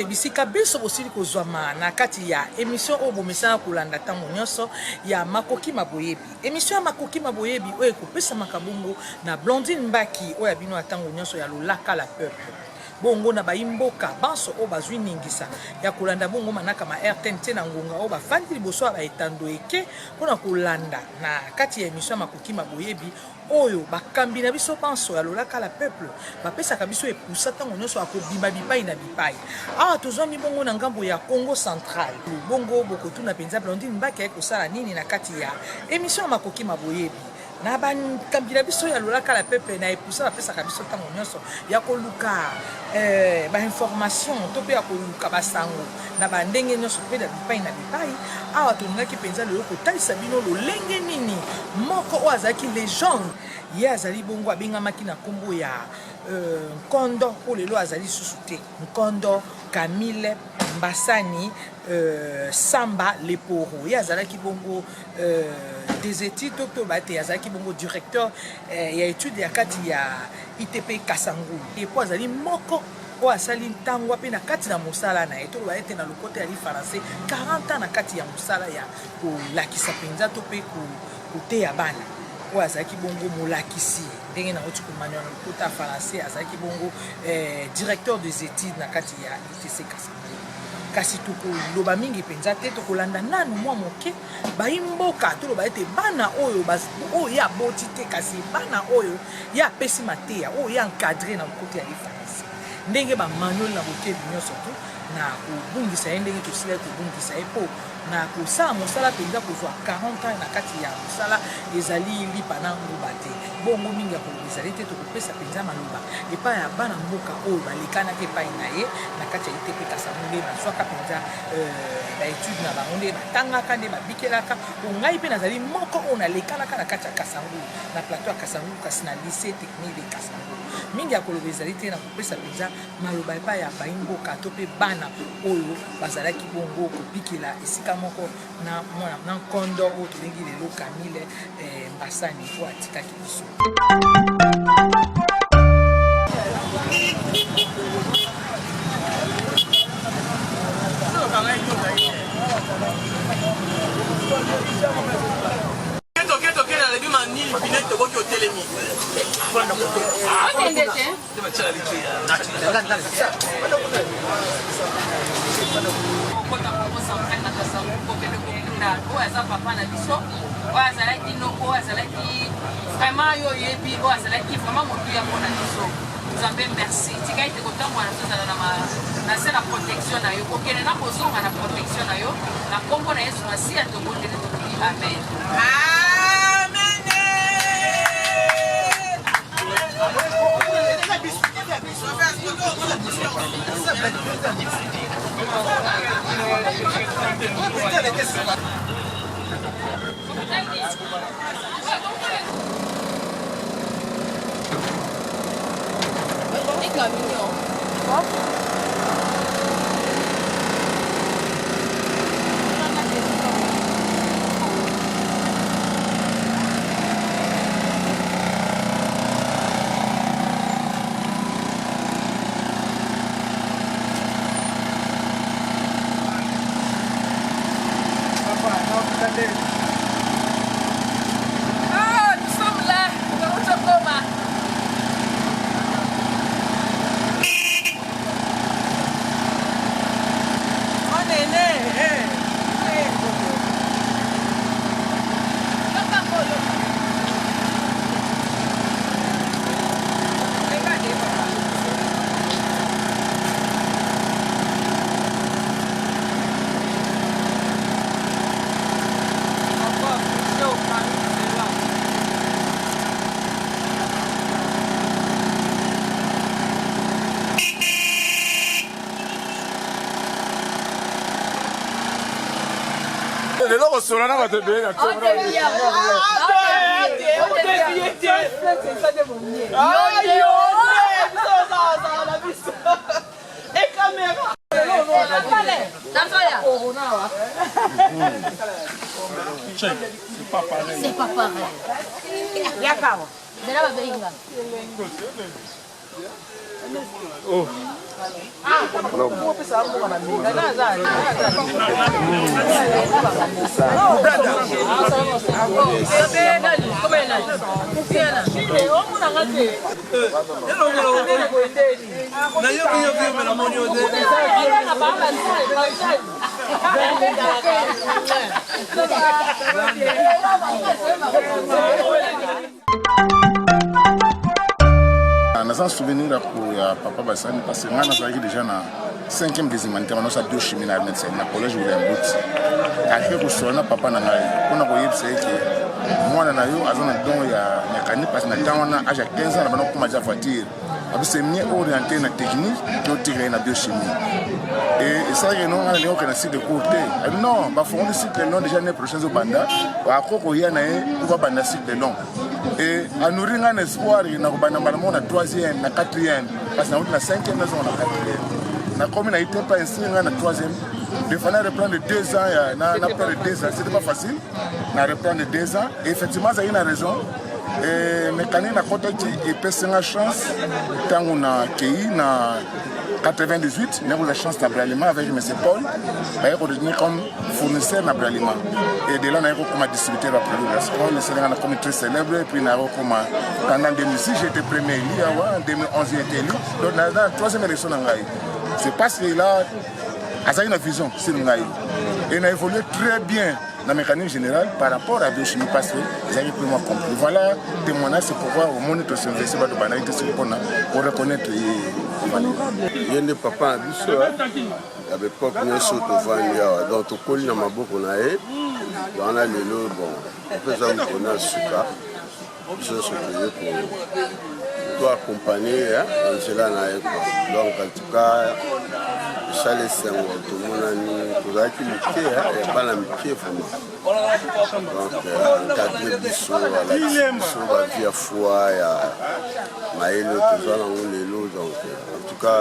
Bisika biso bosili kozwama na kati ya émission oyo bomesana kolanda ntango nyonso ya Makoki Maboyebi. Émission ya Makoki Maboyebi oyo ekopesa makabungu na Blondine Mbaki oyo abino ntango nyonso ya Lolaka la peuple. Bongo na baimboka banso o bazwi ningisa ya kolanda bongo manaka ma RTNT na ngonga o bafandi liboso ba etando eke pona kolanda na kati ya émission Makoki Maboyebi oyo bakambi na biso banso ya Lolaka la peuple bapesa biso epusa tango nyonso akobima bipai na bipai. Ah tozwami bongo na ngambo ya Congo Central. Bongo bokotuna penza Blondine Mbaki ekosala nini na kati ya émission Makoki Maboyebi. Na ban kambira biso ya Lolaka la peuple na epusa bapesa biso tango nyonso ya koluka ba information to pe ya koluka basango na bandenge nyonso pe da bipai na bipai. Awa toningaki penza lelo kotalisa bino lolenge nini moko o azaki légende ye azali bongo abengamaki na kombo ya Nkondo po lelo azali susu te. Nkondo Camille Mbasani Samba Leporo ye azalaki bongo des études to bate azalaki bongo directeur ya étude ya kati ya ITP Kasangu et po azali moko o asali ntangwa pe na kati na mosala na eto ba ete na lokote ya li français 40 ans na kati ya mosala ya ko lakisa penza to pe ko te ya bana o azalaki bongo molakisi ndenge na oti komanya na lokote ya français azalaki bongo directeur des études na kati ya ITC Kasangu. Kasi tuko loba mingi penza te tokolanda nanu mwa moke baimboka to loba ete bana oyo oyo ya boti te kasi bana oyo ya pesi mateya oyo ya encadré na côté ya différence ndenge ba manuel na boke nyonso to na kubungisa ndenge to sila kubungisa epo na kusala mosala penza kozwa 40 ans na kati ya mosala ezali lipa na nguba te bongo mingi ya kolobisa te tokopesa penza maloba epa ya bana mboka oyo balekana ke pai na ye na kati ya ITP Kasangu na swaka penza ba étude na bango nde batangaka nde babikelaka ngai pe nazali moko oyo nalekanaka na kati ya Kasangu na plateau ya Kasangu kasi na lycée technique de Kasangu mingi ya kolobisa te na kopesa penza maloba epa ya baimboka to pe bana oyo bazalaki bongo kobikela esika moko na mwana na Nkondo oyo tolingi lelo Camille Mbasani po atikaki biso. Merci. Tu as été content moi na c'est la protection na yo. OK, na kozonga na protection na yo. Na kombo na Yesu masi atobondele to amen. Amen. Solana va te bien. Nasoya. C'est pas pareil. C'est pas pareil. Yakawa. C'est là, Babenga. Oh. Naza souvenir ya papa Bassani parce que moi nazalaki déjà na 5e des humanitaires na biochimie na médecine na collège William Booth. Après kosolana papa na ngai mpona koyebisa ete mwana na yo aza na don ya mécanique parce que na ntango wana age ya 15 ans na bana kokoma ja voiture abise mieux orienté na technique to tigre na biochimie et esalaki eno ngana leo okende cycle court te non bafongo cycle long déjà ne prochaine obanda bakoko ya na ye po babanda cycle long et anourri nga na espoir na kobanda mbala moko na 3e na 4e parce que nauti na 5e nazonga na 4e nakomi na ite pas inscrit nga na 3e il fallait reprendre 2 ans na perdre 2 ans c'était pas facile na reprendre 2 ans et effectivement ça y a raison et mécanique na kotaki epesinga chance ntango na kei na 98 j'ai eu la chance d'Abralima avec M. Paul d'ailleurs devenir comme fournisseur d'Abralima et de là on a eu comme distributeur de produits c'est un comme très célèbre et puis on a eu comme pendant 2006 j'étais premier élu en 2011 j'ai été élu donc dans la 3e élection c'est parce que là a une vision sur le et on a évolué très bien dans la mécanique générale par rapport à la biochimie parce que vous avez pris moi compris. Voilà, témoignage, c'est pourquoi au monde de s'investir dans le banalité pour reconnaître il y a des papas à Bissau, il y avait pas bien sur le vent, donc au col, il y a ma beaucoup naé, dans la lélo, bon, on peut s'en connaître sur ça, je suis pour accompagner Angela naé, donc en tout cas, ça laisse un tout le monde tout ça qui lutte, il n'y a pas l'amitié vraiment. Donc, cadre Bissau, la vie à foi, il y a Maëlo, tout ça, dans les lots, donc en tout cas,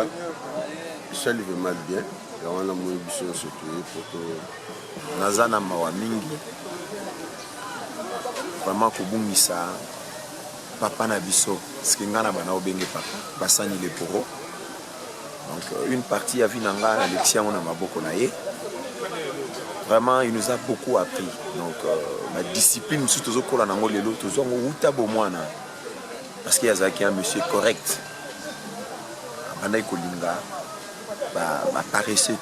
ça lui fait mal bien. Et on a mon émission surtout pour que Nazana Mawamingi, vraiment Kobumisa, papa na biso, ce qui ngana bana obenge papa, Bassani le poro. Donc une partie a vu nanga na lexia on a maboko na ye. Vraiment il nous a beaucoup appris. Donc la discipline surtout zokola nango lelo tozo uta bo mwana. Parce qu'il y a un monsieur correct. Bana kolinga ba paresseux.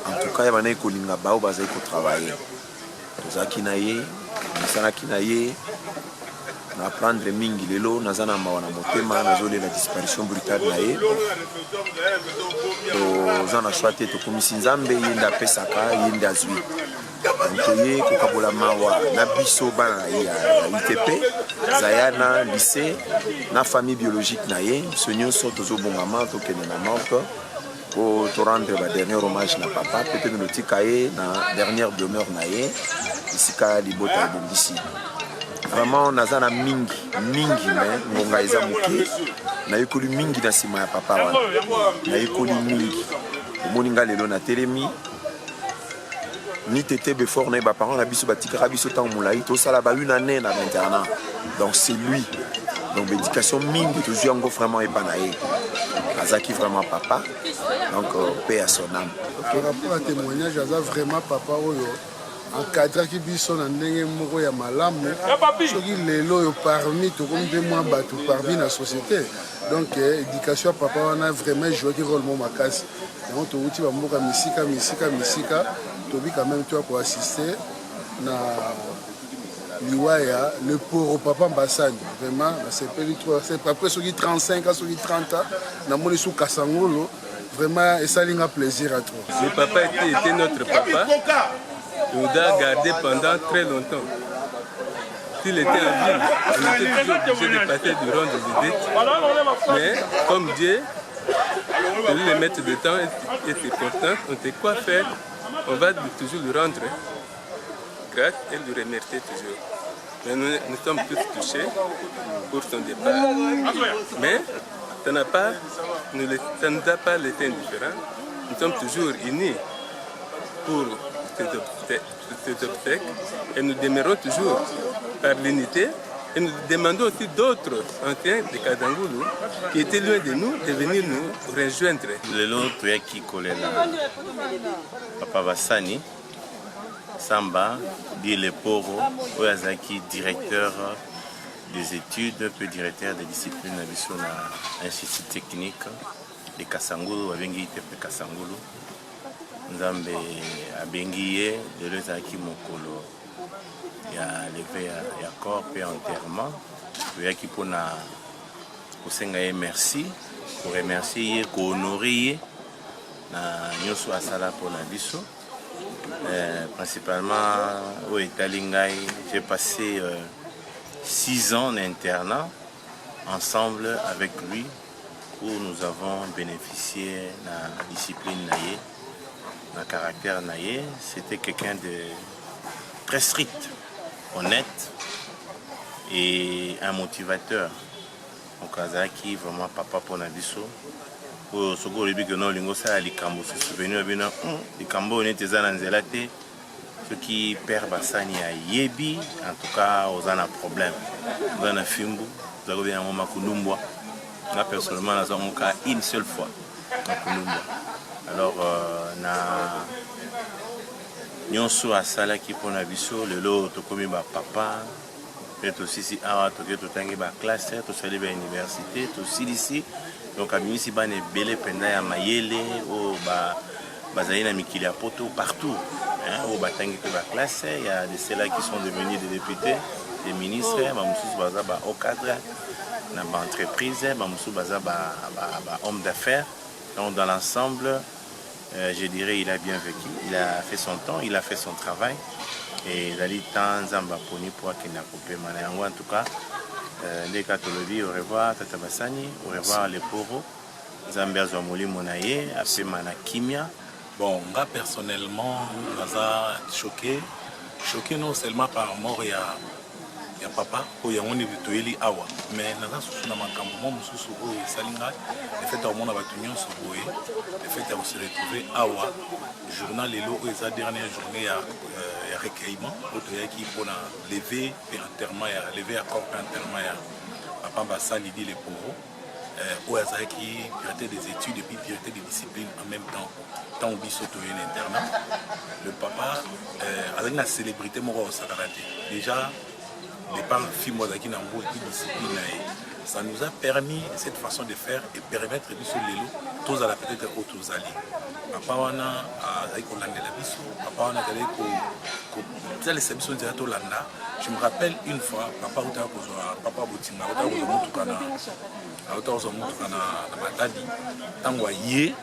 En tout cas il y a bana kolinga ba o bazai ko travailler. Toza kinaye, misana kinaye. Na prendre mingi lelo nazana mawana motema nazole la disparition brutale na ye to zana choité to komisi nzambe yenda pesaka yenda zwi donc ye kokabola mawa na biso bana ya ITP zayana lycée na famille biologique na ye biso nyonso tozobongama tokende na morgue pour te rendre ba dernier hommage na papa peut-être no tika ye na dernière demeure na ye isika libota bondisi. Vraiment nazana mingi mais ngonga eza muke na yekoli mingi na sima ya papa wana na yekoli mingi omoninga lelo na telemi ni tete befort na ba parents na biso batikara biso tant molai to sala ba une année na internat donc c'est lui donc l'éducation mingi toujours yango vraiment epanaye azaki vraiment papa donc paix à son âme. par rapport à témoignage aza vraiment papa oyo encadraki biso na ndenge moko ya malamu soki lelo oyo parmi tokomi mpe mwa bato parmi na société donc éducation ya papa wana vraiment jouaki rôle mo makasi yango touti bamboka misika tobi quand même toi koassiste na liwaya le poro papa Bassani vraiment nasepeli trop après soki 35 ans soki 30 ans namoni su kasangolo vraiment esalinga plaisir à trop. Le papa était notre papa. Il nous a gardé pendant très longtemps. S'il était en ville, on était toujours obligé de passer du rond de visite. Mais comme Dieu, celui le maître de temps et ses constances, on sait quoi faire, on va toujours le rendre grâce et le remercier toujours. Mais nous sommes tous touchés pour son départ. Mais ça ne nous a pas laissé indifférents. nous sommes toujours unis pour ces obstacles et nous demeurons toujours par l'unité et nous demandons aussi d'autres anciens de Kadangoulou qui étaient loin de nous de venir nous rejoindre. Lelo toyaki kolela Papa Bassani Samba dit le Poro oyo azalaki directeur des études puis directeur des disciplines na biso na institut technique de Kasangulu abengi ITP Kasangulu. Nzambe abengi ye lelo ezalaki mokolo ya levé ya corps pe enterrement toyaki mpona kosenga ye merci koremercier ye kohonore ye na nyonso asala mpona biso principalement oyo etali ngai j'ai passé 6 ans en internat ensemble avec lui où nous avons bénéficié de la discipline naïe, le caractère naïe. C'était quelqu'un de très strict, honnête et un motivateur. Donc Azaki vraiment papa pour Nabiso. Pour ce que que nous lingo ça likambo se souvenir bien likambo on était dans zelate ce qui perd Bassani a yebi en tout cas aux un problème dans un fimbu vous avez bien moment Kulumbwa. Moi personnellement nous avons cas une seule fois à Kulumbwa. Alors na nyonso asala ki pona biso lelo tokomi ba papa peut aussi si awa toke totangi ba classe to sali ba université to silisi donc a misi ba ne belé penda ya mayele o ba bazali na mikili ya poto partout hein o batangi pe ba classe il y a des ceux-là qui sont devenus des députés des ministres ba mususu baza ba au cadre na ba entreprise ba mususu baza ba homme d'affaires donc dans l'ensemble je dirais il a bien vécu, il a fait son temps, il a fait son travail et il a dit tant Zamba Poni pour qu'il n'a coupé en tout cas les catholiques au revoir Tata Bassani, au revoir les Poro, Zambia Zomoli Monaye, après Mana Kimia. Bon, moi personnellement, je suis choqué non seulement par la mort ya papa oyo yango ni bitoyeli awa mais naza susu na makambo mo mususu oyo esalinga le fait omona bato nyonso boye le fait ya se retrouver awa journal lelo oyo eza dernière journée ya recueillement oyo toyaki mpona lever pe enterrement ya lever ya corps pe enterrement ya papa Bassani dit les Poro oyo azalaki directeur des études et puis directeur des disciplines en même temps tant biso toye l'internat le papa azalaki na célébrité moko osakana te déjà départ film qui n'a pas de discipline, ça nous a permis cette façon de faire et permettre de sur l'élo tous à la peut-être autres alliés. Papa wana avec Hollande la biso, papa wana avec ça les services sont directement Hollanda. Je me rappelle une fois papa uta kozwa papa Botinga uta kozwa mutu kana na batadi tangwa ye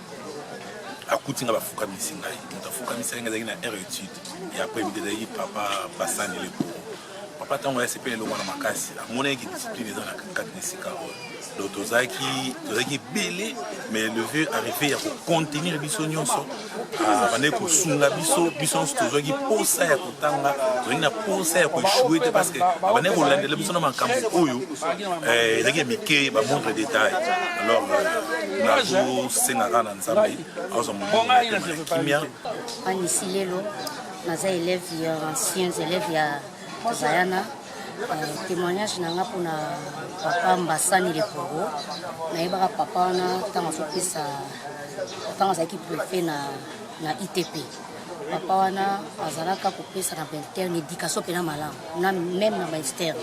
akutinga bafuka misinga muta fuka misinga zaki na air étude et après il papa Bassani les Poro. Papa tango ya sepele lo wana makasi amona ki discipline dans la katnisika donc tozaki belé mais le vieux arrivé à contenir biso nyonso bane ko sunga biso tozaki posa ya kotanga tozaki na posa ya ko jouer parce que bane ko landela biso na makambo oyo ezaki mike ba montre détail alors na zo senga na nzambe azo mona kimia Anisi lelo naza élève ya anciens élèves ya Zayana, témoignage nanga pour papa Bassani les Poro. Na papa na tant qui préfet na ITP. Papa wana azalaka kopesa na interne éducation pena malam. Na même na master.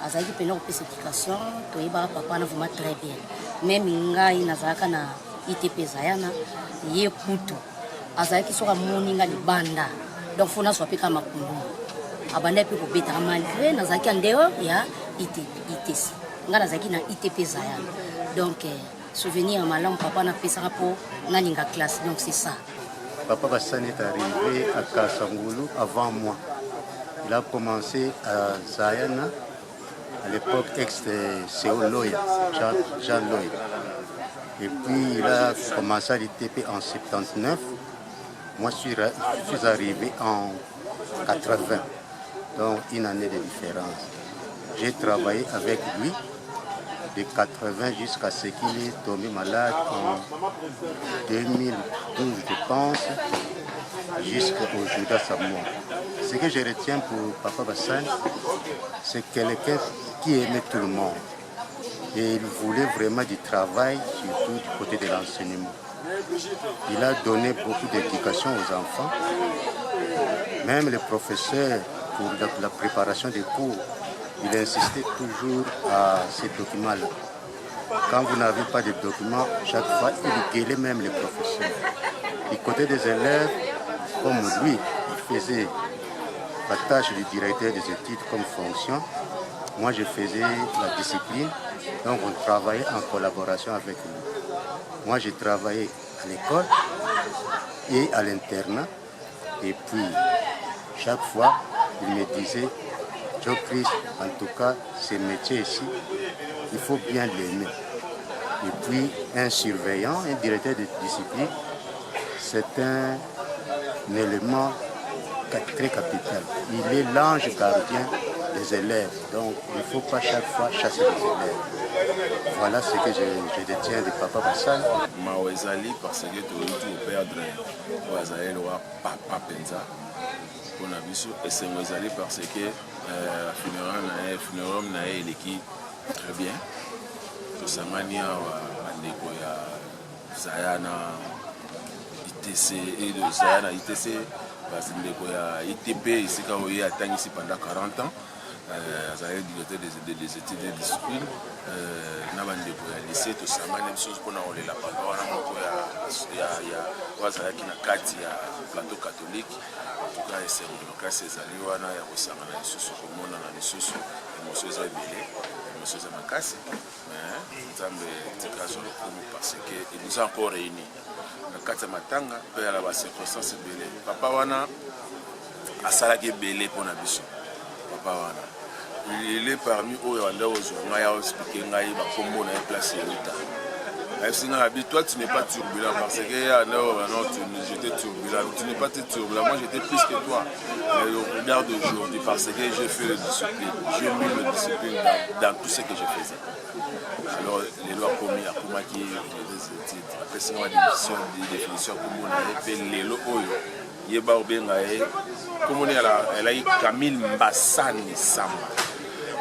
Azalaki pena kopesa éducation, to yeba papa na vraiment très bien. Même ngai nazalaka na ITP Zayana, ye kutu. Azalaki soka moninga libanda. Donc fona so peka makundu. Abanda pe kobeta malgré nazaki en dehors ya ITC nga nazaki na ITP Zayana donc souvenir malam papa na pesaka po nalinga classe donc c'est ça. Papa Bassani est arrivé à Kasangulu avant moi. Il a commencé à Zayana à l'époque ex-CEO Loya, Jean Loya. Et puis il a commencé à l'ITP en 79. Moi je suis arrivé en 80. Donc une année de différence. J'ai travaillé avec lui de 80 jusqu'à ce qu'il est tombé malade en 2012, je pense, jusqu'au jour de sa mort. Ce que je retiens pour Papa Bassani, c'est quelqu'un qui aimait tout le monde. Et il voulait vraiment du travail, surtout du côté de l'enseignement. Il a donné beaucoup d'éducation aux enfants. Même les professeurs, pour la préparation des cours, il insistait toujours à ces documents-là. Quand vous n'avez pas de documents, chaque fois, il gueulait même les professeurs. Du côté des élèves, comme lui, il faisait la tâche du directeur des études comme fonction. Moi, je faisais la discipline, donc on travaillait en collaboration avec lui. Moi, j'ai travaillé à l'école et à l'internat. Et puis, chaque fois, il me disait, Joe Chris, en tout cas, ce métier ici, il faut bien l'aimer. Et puis, un surveillant, un directeur de discipline, c'est un élément très capital. Il est l'ange gardien des élèves. Donc, il ne faut pas chaque fois chasser les élèves. Voilà ce que je détiens de Papa Bassani. Mawezali parce que tu perdre Wazali le Papa Penza. Pour la biso et c'est Mawezali parce que funéraire na il qui très bien. Tout ça mania bandeko ya Zayana ITC et de Zayana ITC parce que ya ITP ici quand il a atteint ici pendant 40 ans. Azali directeur des études de discipline na bandeko ya lycée tout ça même chose pour na olela papa wana moko ya wazalaki na kati ya plateau catholique en tout cas c'est démocratie ezali wana ya kosanga na lisusu komona na lisusu émotion eza ebele émotion eza makasi mais nzambe tika zolo komi parce que il nous a encore réunis na kati ya matanga mpe ya ba circonstances ebele papa wana asalaki ebele mpona biso papa wana il est parmi eux et on a expliqué la place de toi tu n'es pas turbulent parce que j'étais turbulent. Tu n'es pas turbulent. Moi j'étais plus que toi. Mais regarde aujourd'hui parce que j'ai fait le discipline. J'ai mis le discipline dans tout ce que je faisais. Alors les lois commis à Koumaki, après c'est une définition comme on a fait les lois. Yeba Obengae, comme on est là, elle a eu Camille Mbassani Samba.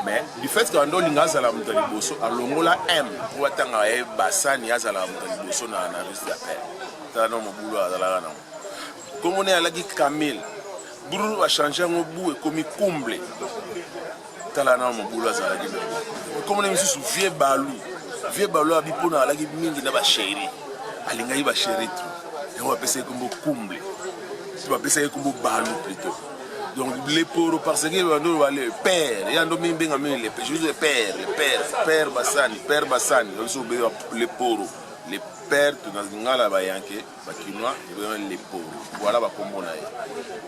Mais du fait que Ando Linga Zala Mutaliboso, à l'Ongola M, pour attendre Bassani Azala Mutaliboso na analyse d'appel. Tana Mobulo Azala. Comme on est à la Camille, Bourou a changé un bout et comme il comble. Talana Mobulo Azala. Comme on est sous vieux balou a bipona à la Mingi n'a pas chéri. Alinga y va chéri tout. Et on va passer comme comble. On va appeler comme balou plutôt. Donc les pauvres parce que le père, il y a un domaine bien amené les pères, je dis le père Bassani, les pauvres, les pères tout dans une gala bayanké, bakinois, les pauvres. Voilà bah comme on a.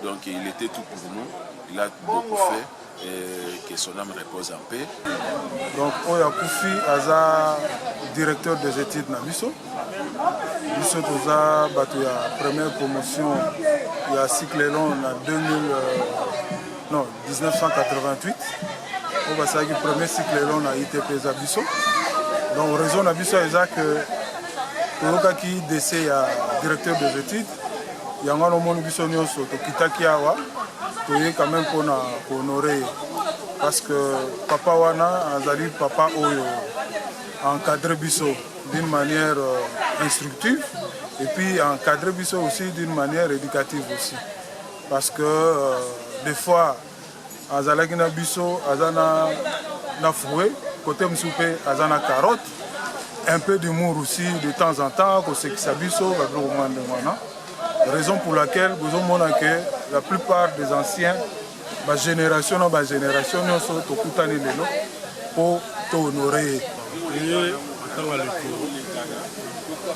Donc il était tout pour nous, il a beaucoup fait et que son âme repose en paix. Donc Oya Koufi Aza, directeur des études Nabiso. Biso toza bato ya première promotion ya cycle long en 1988. On va dire que premier cycle long na ITP za biso. Donc raison na biso eza que toroka ki décès ya directeur des études. Yango no moni biso nyonso to kitaki awa toye quand même pour honorer parce que papa wana azali papa oyo encadré biso d'une manière instructive et puis encadrer biso aussi d'une manière éducative aussi parce que des fois azalaki na biso azana na fouet côté msupe azana carotte un peu d'humour aussi de temps en temps ko sekisa biso ba blomande wana raison pour laquelle vous avez que la plupart des anciens ba génération nyonso tokutani lelo pour honorer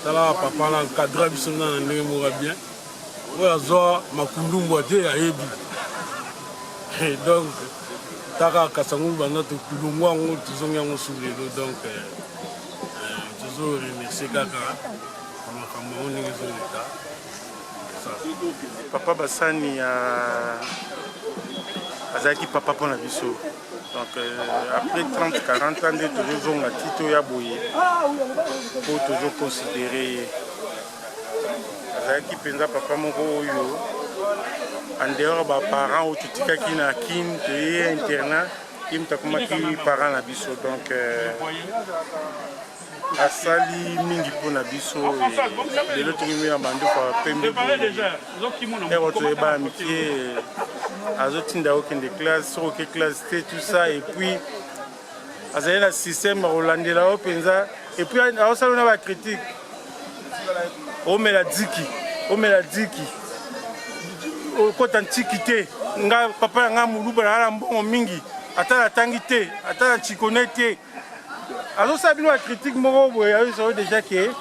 tala papa na cadre biso na ndenge moko bien oyo azwa makundumbu ate ayebi donc taka kasangu banda tokulungu yango tozongi yango su lelo donc tozoremercie kaka makambo yango ndenge ezoleka. Papa Bassani azalaki papa mpona biso Donc après 30-40 ans de toujours na tito ya boye pour toujours considérer azalaki mpenza papa moko oyo en dehors baparent oyo totikaki na kine toye internat ye moto akomaki parent na biso. Donc asali mingi mpona biso lelo tokomi ya bandeko ya pembe ero toyeba amitié azotinda okende classe soki oke classe te tout ça et puis azali na système akolandela o mpenza et puis aosala na bacritique omela diki okota ntiki te nga papa yanga moluba nala mbongo mingi ata natangi te ata na chikone te azosala bino bacritique moko boye ayosayo déjà ke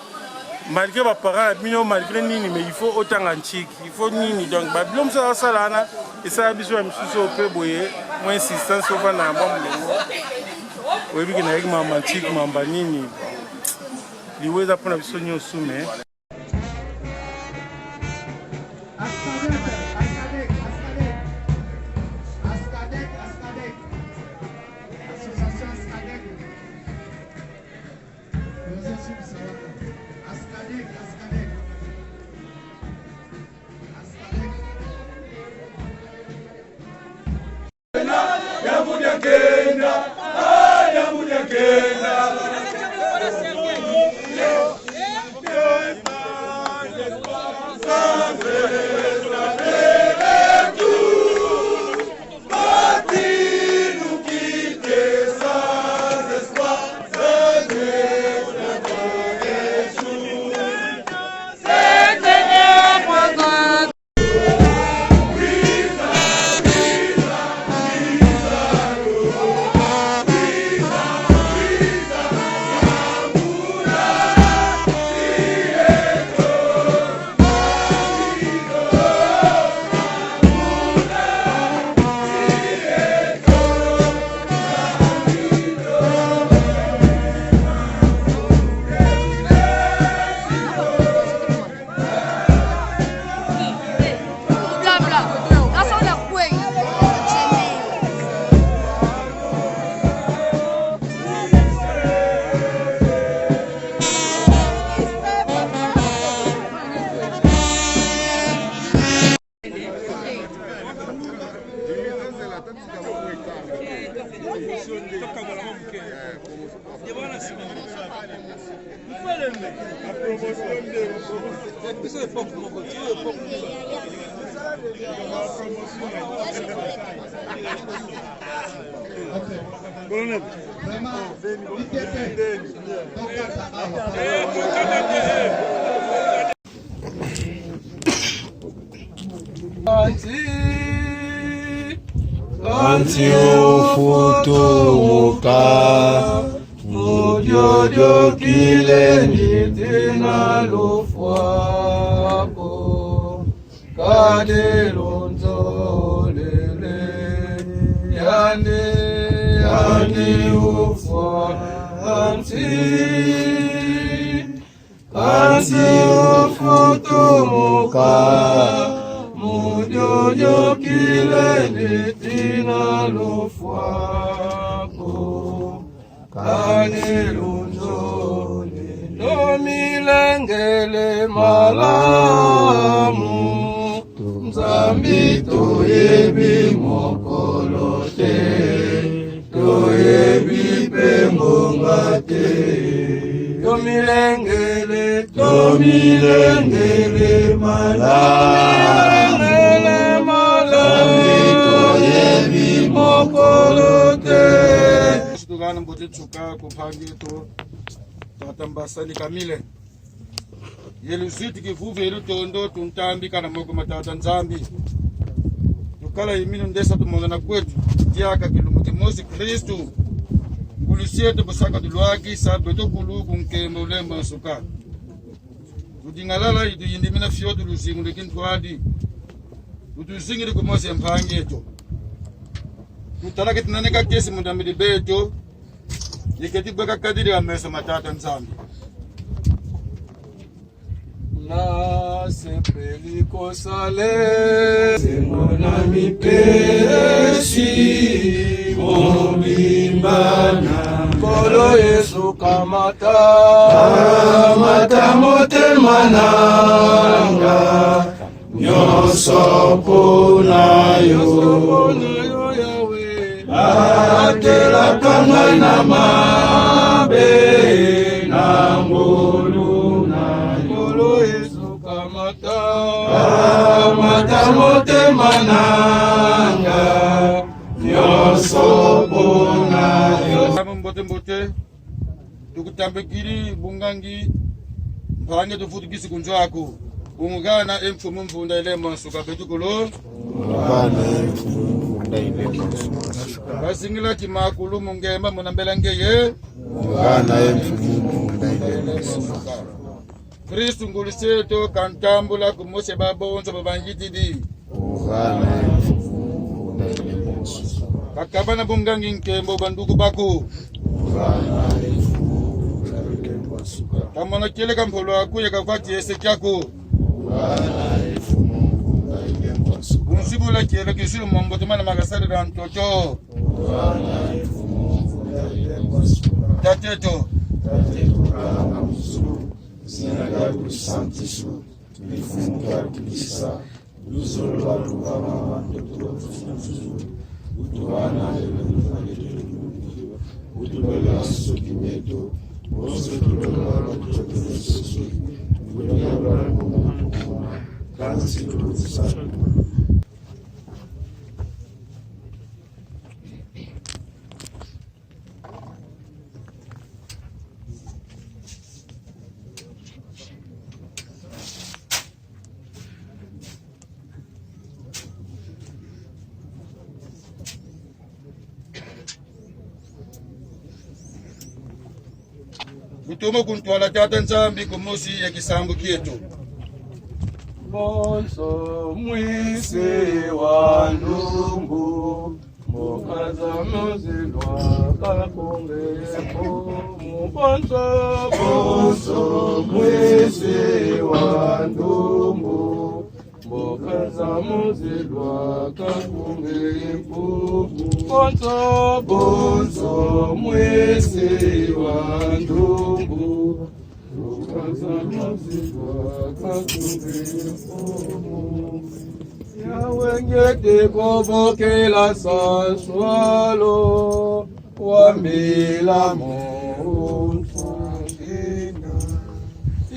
malgré baparent na bino malgré nini mais il faut otanga ntiki il faut nini donc babilo mosusu azosala wana esala biso ya misusu oyo mpe boye mo insistance ovanda na bwa molongo oyebiki nayeki mamba ntiki mamba nini liwe eza mpona biso nyonso me Antiofutomuka Mudiodio kile nitina lofwapo Kadelonzo lele Yani ufwa Antiofutomuka Mudiodio kile nitina lofwapo Kanelunzo Domilengele malamu Mzambi toyebi mokolote Toyebi pembongate Domilengele malamu Toyebi mokolote Tukana mbote tsuka kupangi to tatambasani kamile yelu switi kivuve yelu tondo tuntambi kana moko matata nzambi tukala iminu ndesa tumongana kwetu tiaka kilumuti mosi Kristu ngulusietu busaka dulwaki sabeto kuluku nkembo lemba nsuka tudingalala itu yindimina fiodu luzingu lekin twadi tutuzingiri kumosi mpangi eto tutalake tunaneka kesi mundamili beto yiketi bweka kadiri ya meso matata nzambi na sepeli kosale Simona mipesi Mobi sukamata motema nanga nyonso mpona yo atelaka ngai na mabe na ngolu na ngolo esukamata motema nanga nyonso mpona yo mbote tukutambikiri bungangi mphange tofutukisi kunjo ako ungana emfumu mvunda ilemo nsuka petukulo basingila kimakulu mungemba munambela ngeye Kristu nguliseto kantambula kumose babonzo babangitidi kakabana bungangi nkembo banduku baku kamana kile kampolo akuye kafati ese kyako unsibula kile kisiru mambo tumana magasari da ntoto tateto Sinagabu Santisu, Nifunga Kisa, Luzola Ruvama, Utuana, Utuala Sukimeto, also Tuala, Utomo kuntwala tata nzambi kumosi ya kisango kietu. Bonso mwisi wa ndumbu, mokaza mozilwa kakungepo. Bonso mwisi wa ndumbu, mokaza mozilwa kakungepo. Bonso mwisi wa ndumbu, Yawengete kobokela saswalo wambila monsungina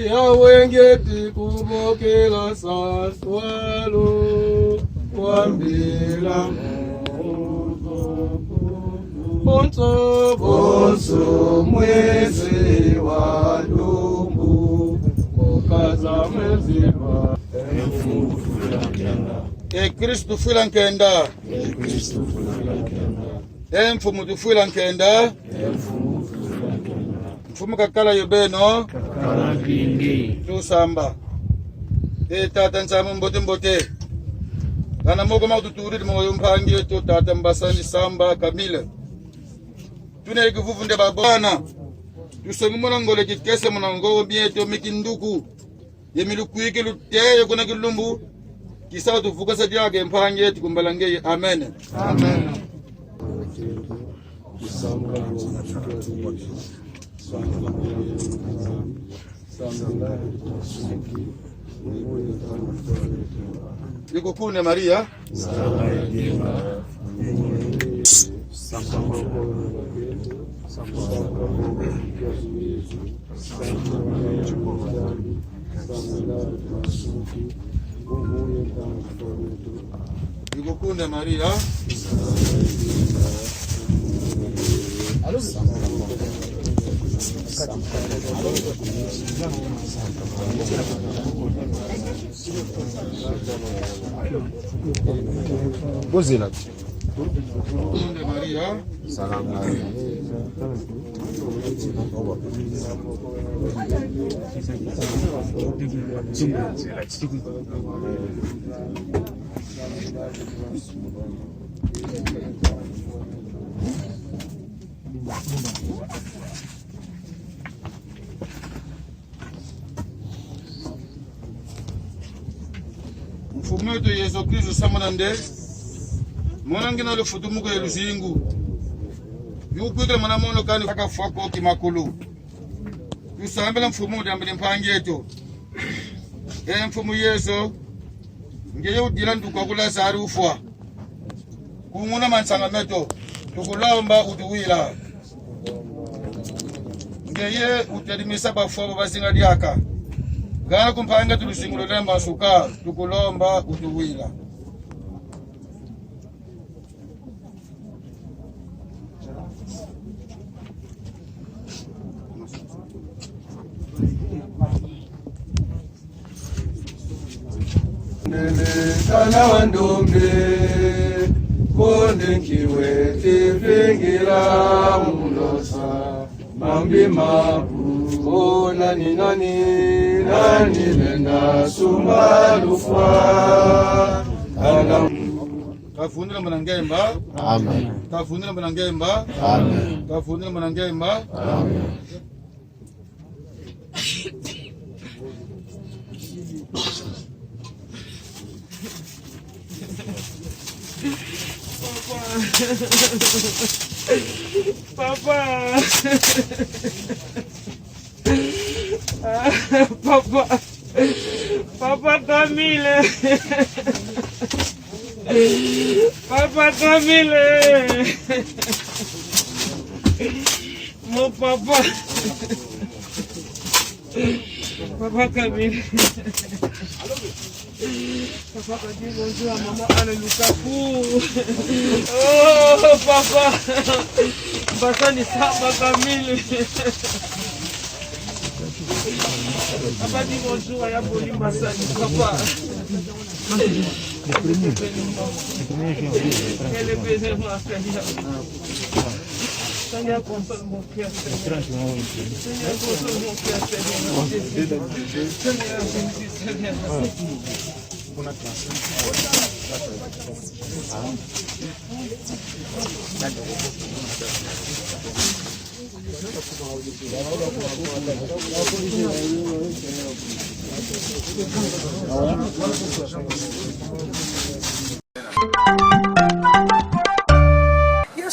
Yawengete kobokela saswalo wambila Bonso mwezi wa ndumbu Mokaza mwezi wa Kristu fula nkenda Mfumu tufula nkenda Mfumu kakala yobeno Tusamba Tata nsamu mbote Kana moko maututuri moyo mpangi yetu tata mbasani samba Kamile Tune kuvuvunde babana Tusengu mwana ngole kikese mwana ngoo bieto mikinduku Yemiluku yike luteye kuna kilumbu Kisa tufuka sajage mpangi yetu kumbalangeye amen Amen Yukukune Maria Yukukune Maria Gozela Maria Salama Mfumu wetu Yesu Kristo samanande Mwanangina lufutumuko ya luzingu Yukwike mwanamono kani kaka fwako kimakulu tusambela mfumu udambile mpangi yetu mfumu yeso ngeye udila nduka kula sari ufwa kunguna mansanga meto tukulomba utuwila ngeye utalimisa bafo basinga lyaka gana kumpanga tulusingulo lemba suka tukulomba utuwila Kana wandombe konde kiwe tifingila mulosa mambi mabu nani lenda sumba lufwa kafundira mwanangemba amen kafundira mwanangemba amen kafundira mwanangemba amen Papa. Papa. Papa Camille. Papa Camille. Mon papa. Papa Camille. Papa a dit bonjour à maman Anne Lukaku. Oh papa. Basani Samba Camille. Papa dit bonjour à Yaboli Basani. Papa. Quel est baiser moi Seigneur, console mon cœur, Seigneur. Seigneur, console mon cœur, Seigneur. Seigneur, Seigneur.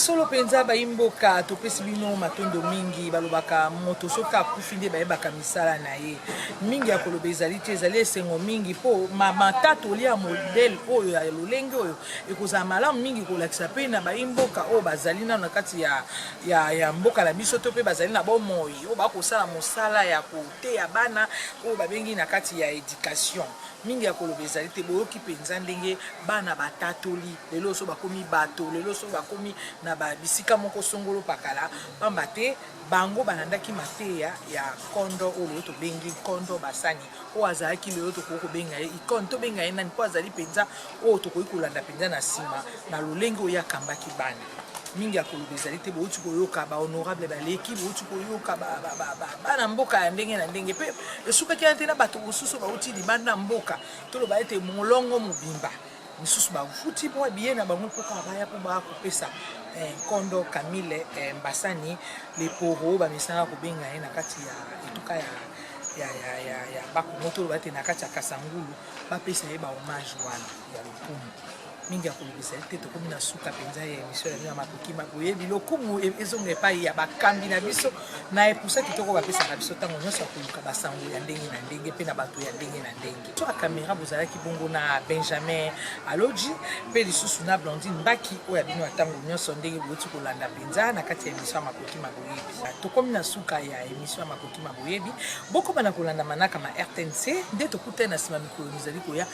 solo penza baimboka topesi bino matondo mingi balobaka moto soka akufi nde bayebaka misala na ye mingi ya koloba ezali te ezali esengo mingi mpo matatoli ya modele oyo ya lolenge oyo ekozala malamu mingi kolakisa mpe na baimboka oyo bazali nano na kati ya mboka na biso to mpe bazali na bomoi oyo bakosala mosala ya koteya bana oyo babengi na kati ya éducation mingi ya koloba ezali te boyoki mpenza ndenge bana batatoli lelo so bakomi bato lelo so bakomi na bisika moko songolo pakala pamba te bango banandaki mateya ya kondo oyo tobengi kondo basani oyo azalaki lelo tokoki kobenga ye ikondo tobenga ye nani mpo azali mpenza oyo tokoki kolanda mpenza na nsima na lolenge oyo akambaki bana mingi ya koloba ezali te bouti koyoka bahonorable baleki bouti koyoka bana mboka ya ndenge na ndenge mpe esukaki na te na bato mosusu bauti libanda mboka toloba ete molongo mobimba misusu bafuti mpo biye na bango mpoka baya mpo bakopesa Kondo Camille Mbasani leporo bamisanga kobenga ye na kati ya etuka ya bakumoto bate na kati ya Kasangulu bapesa ye ba hommage wana ya lokumu mingi ya kolobisa te tokomi na suka penza ya émission ya makoki maboyebi lokumu ezonga epai ya bakambi na biso na epusa kitoko bapesaka biso ntango nyonso akoluka basango ya ndenge na ndenge mpe na bato ya ndenge na ndenge so akamera bozalaki bongo na Benjamin Aloji mpe lisusu na Blondine Mbaki oyo ya bino ya ntango nyonso ndenge boti kolanda penza na kati ya émission ya makoki maboyebi tokomi na suka ya émission ya makoki maboyebi bokoma na kolanda manaka ma RTNC nde tokutana na nsima mikolo mizali koya